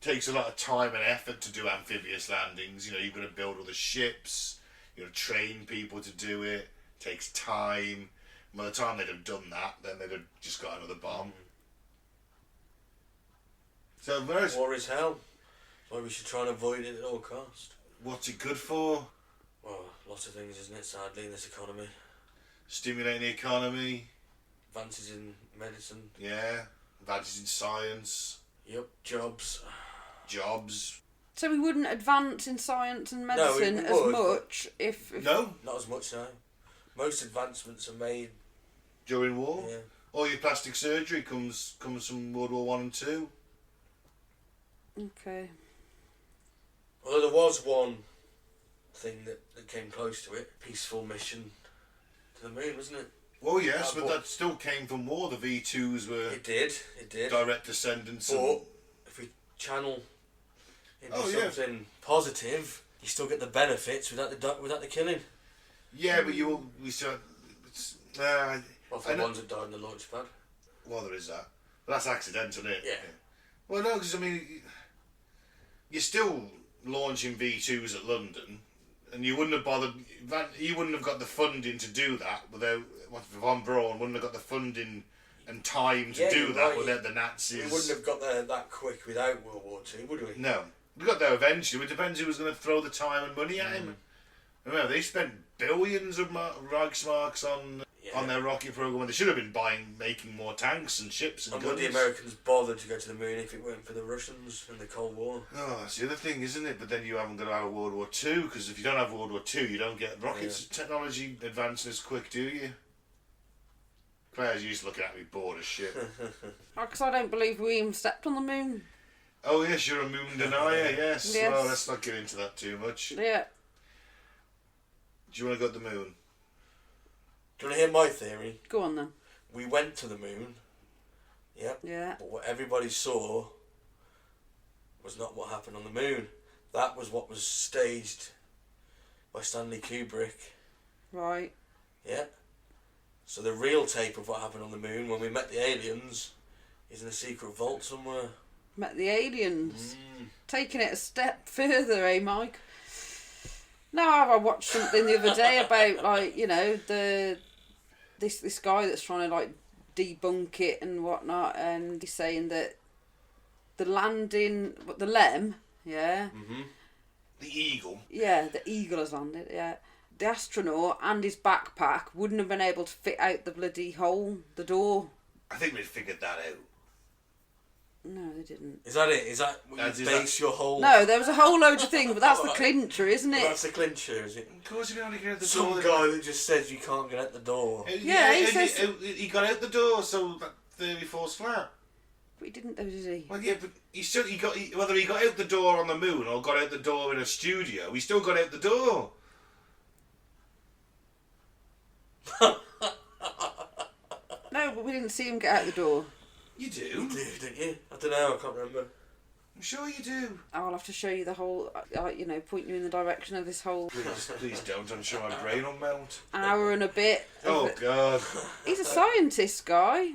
Takes a lot of time and effort to do amphibious landings. You know, you've got to build all the ships. You've got to train people to do it. Takes time. By the time they'd have done that, then they'd have just got another bomb. So, War is hell. That's why we should try and avoid it at all cost. what's it good for? Well, lots of things, isn't it, sadly, in this economy. Stimulating the economy. Advances in medicine. Yeah. Advances in science. Yep, jobs. Jobs. So we wouldn't advance in science and medicine we as would, much if No. Not as much now. Most advancements are made. During war. Yeah. All your plastic surgery comes from World War One and Two. Okay. Although there was one thing that came close to it. Peaceful mission to the moon, wasn't it? Oh yes, but that still came from war. The V2s were It did. direct descendants. But if we channel into something positive, you still get the benefits without the killing. Yeah, but we still. Well, for the ones that died in the launch pad. Well, there is that. But that's accidental, isn't it? Yeah. Well, no, because I mean, you're still launching V2s at London, and you wouldn't have bothered. You wouldn't have got the funding to do that without. Von Braun wouldn't have got the funding and time to do that right. without the Nazis. We wouldn't have got there that quick without World War II, would we? No, we got there eventually. It depends who was going to throw the time and money at him. Remember, they spent billions of Reichsmarks on their rocket program, and they should have been making more tanks and ships and And guns. would the Americans bother to go to the moon if it weren't for the Russians in the Cold War? Oh, that's the other thing, isn't it? But then you haven't got to have a World War II, because if you don't have World War II, you don't get rockets technology advancing as quick, do you? Claire's used to looking at me bored as shit. Because I don't believe we even stepped on the moon. Oh yes, you're a moon denier, yes. Yes. Well, let's not get into that too much. Yeah. Do you want to go to the moon? Do you want to hear my theory? Go on then. We went to the moon. Yep. Yeah. But what everybody saw was not what happened on the moon. That was what was staged by Stanley Kubrick. Right. Yeah. So the real tape of what happened on the moon when we met the aliens is in a secret vault somewhere. Met the aliens. Taking it a step further, eh, Mike? No, I watched something the other day about, like, you know, this guy that's trying to, like, debunk it and whatnot, and he's saying that the landing, the LEM, yeah? The Eagle. Yeah, the Eagle has landed, yeah. The astronaut and his backpack wouldn't have been able to fit out the bloody hole, the door. I think they figured that out. No, they didn't. Is that it? Is that what you base your whole... No, there was a whole load of things, but that's the clincher, isn't it? Well, that's the clincher, is it? Of course you can only get out the Some door. guy that just says you can't get out the door. Yeah, he says... He got out the door, so that theory falls flat. But he didn't, though, did he? Well, yeah, but whether he got out the door on the moon or got out the door in a studio, he still got out the door. No, but we didn't see him get out the door. You do? You do, don't you? I don't know, I can't remember. I'm sure you do. I'll have to show you the whole, you know, point you in the direction of this whole Please don't. I'm sure my brain will melt. hour and a bit. Oh, God. He's a scientist guy.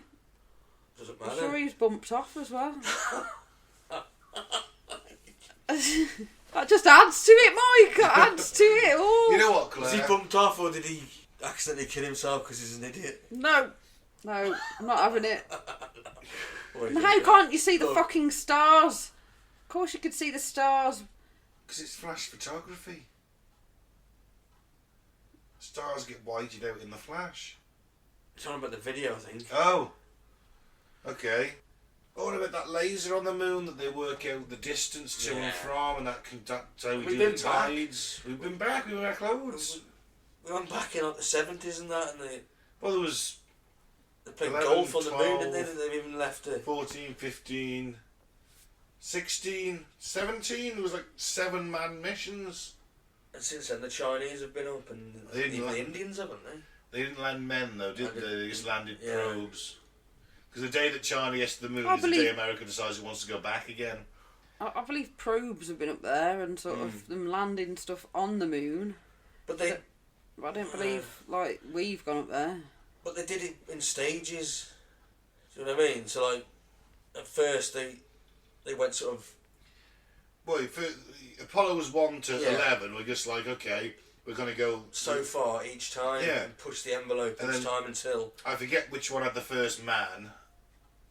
Doesn't I'm matter. sure he was bumped off as well. That just adds to it, Mike. That adds to it. Oh. You know what, Claire? Was he bumped off or did he accidentally kill himself because he's an idiot? No, I'm not having it. Or is And he- how can't you see the fucking stars? Of course you could see the stars. Because it's flash photography. Stars get whited out in the flash. It's talking about the video, I think. Oh. Okay. What about that laser on the moon that they work out the distance to and from, and that's how we We've do been the tides? We've been back. We were back loads. We went back in like the 70s and that, and Well, there was they played 11, golf on the 12, moon, didn't they? They've even left it. 14, 15, 16, 17. There was like 7-man missions. And since then, the Chinese have been up, and They didn't even the like- Indians, haven't they? They didn't land men though, did they? They just landed Yeah. probes. Because the day that China gets to the moon I is the day believe- America decides it wants to go back again. I believe probes have been up there and sort of them landing stuff on the moon. But they, But I don't believe like we've gone up there. but they did it in stages. Do you know what I mean? So like, at first they went sort of. Well, for Apollo's 1 to Yeah. 11 were just like, okay, we're going to go So far each time, Yeah. and push the envelope And each then- time until, I forget which one had the first man,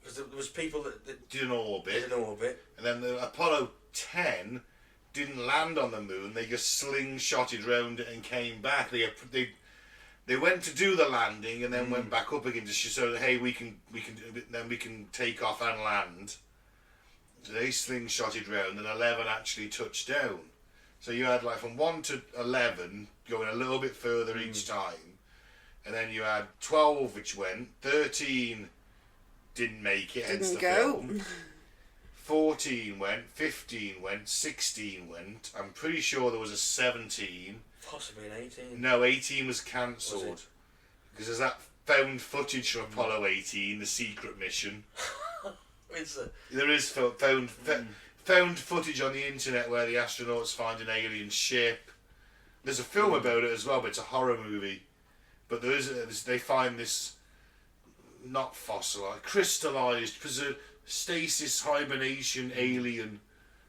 because there was people that did an orbit, did an orbit. and then the Apollo 10 didn't land on the moon. They just slingshotted round it and came back. They went to do the landing and then went back up again to show that, hey, we can take off and land. So they slingshotted round, and 11 actually touched down. So you had like from 1 to 11 going a little bit further each time, and then you had 12 which went, 13 didn't make it, hence Didn't the go. film. 14 went, 15 went, 16 went. I'm pretty sure there was a 17. Possibly an 18. No, 18 was Was cancelled. it? Because there's that found footage from Apollo 18, the secret mission. It's a, There is found footage on the internet where the astronauts find an alien ship. There's a film about it as well, but it's a horror movie. But there is they find this not fossilized, crystallized, preserved, stasis hibernation alien,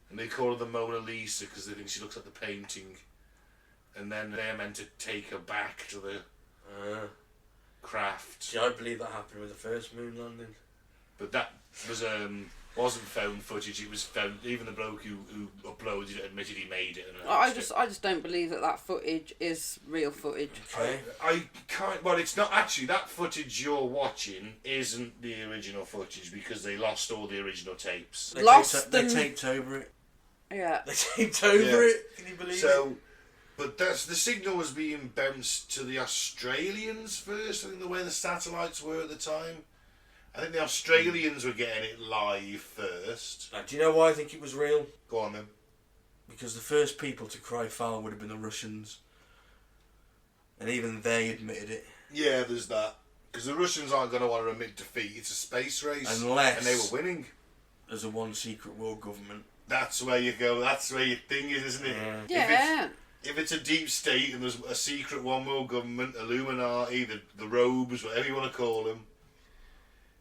and they call her the Mona Lisa because they think she looks like the painting. And then they're meant to take her back to the craft. see, I believe that happened with the first moon landing. But that was wasn't found footage. It was found. Even the bloke who uploaded it admitted he made it. And I just don't believe that footage is real footage. Okay. I can't. Well, it's not actually. That footage you're watching isn't the original footage because they lost all the original tapes. They Lost they them. taped over it. Yeah. They taped over Yeah. it. Can you believe it? So, but that's the signal was being bounced to the Australians first. I think the way the satellites were at the time. I think the Australians were getting it live first. Now, do you know why I think it was real? Go on then. Because the first people to cry foul would have been the Russians. And even they admitted it. Yeah, there's that. Because the Russians aren't going to want to admit defeat. It's a space race. Unless and they were winning. there's a one secret world government. That's where you go. That's where your thing is, isn't it? Yeah. If it's a deep state and there's a secret one world government, Illuminati, the robes, whatever you want to call them,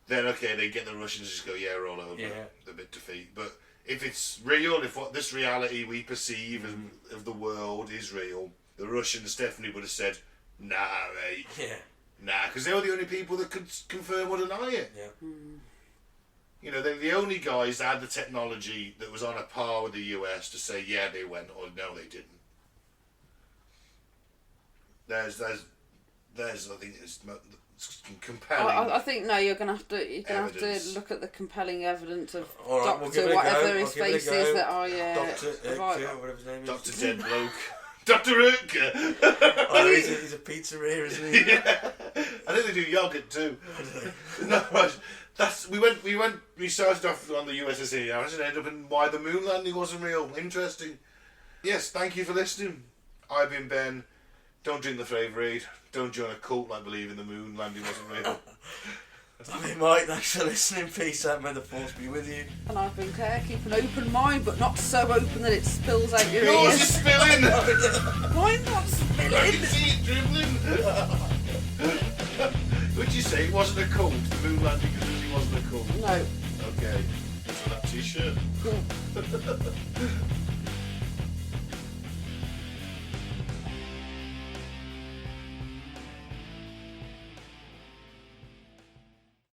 then okay, they get the Russians to just go, yeah, roll over. Yeah. The bit defeat. But if it's real, if what this reality we perceive of the world is real, the Russians definitely would have said, nah, mate. Yeah. Nah, because they were the only people that could confirm or deny it. Yeah. You know, they're the only guys that had the technology that was on a par with the US to say, yeah, they went, or no, they didn't. There's I think it's compelling. I think no. You're gonna have to Evidence. look at the compelling evidence of All right, we'll give Doctor it a whatever go. his I'll give it a face go. is that I Doctor, right. whatever his name is. Dr. Dead Bloke. Dr. Urka. Oh, he's a pizzeria, isn't he? Yeah. I think they do yogurt too. No, right. We started off on the USS Indianapolis and ended up in why the moon landing wasn't real. Interesting. Yes, thank you for listening. I've been Ben. Don't drink the flavour aid. Don't join a cult like believing the moon landing wasn't real. I mean, Mike, thanks for listening. Peace out. May the force be with you. And I've been Claire. Keep an open mind, but not so open that it spills out your Yours ears. is spilling! Mine's not I spilling. can see it dribbling! Would you say it wasn't a cult? The moon landing really wasn't a cult? No. Okay. So that t-shirt.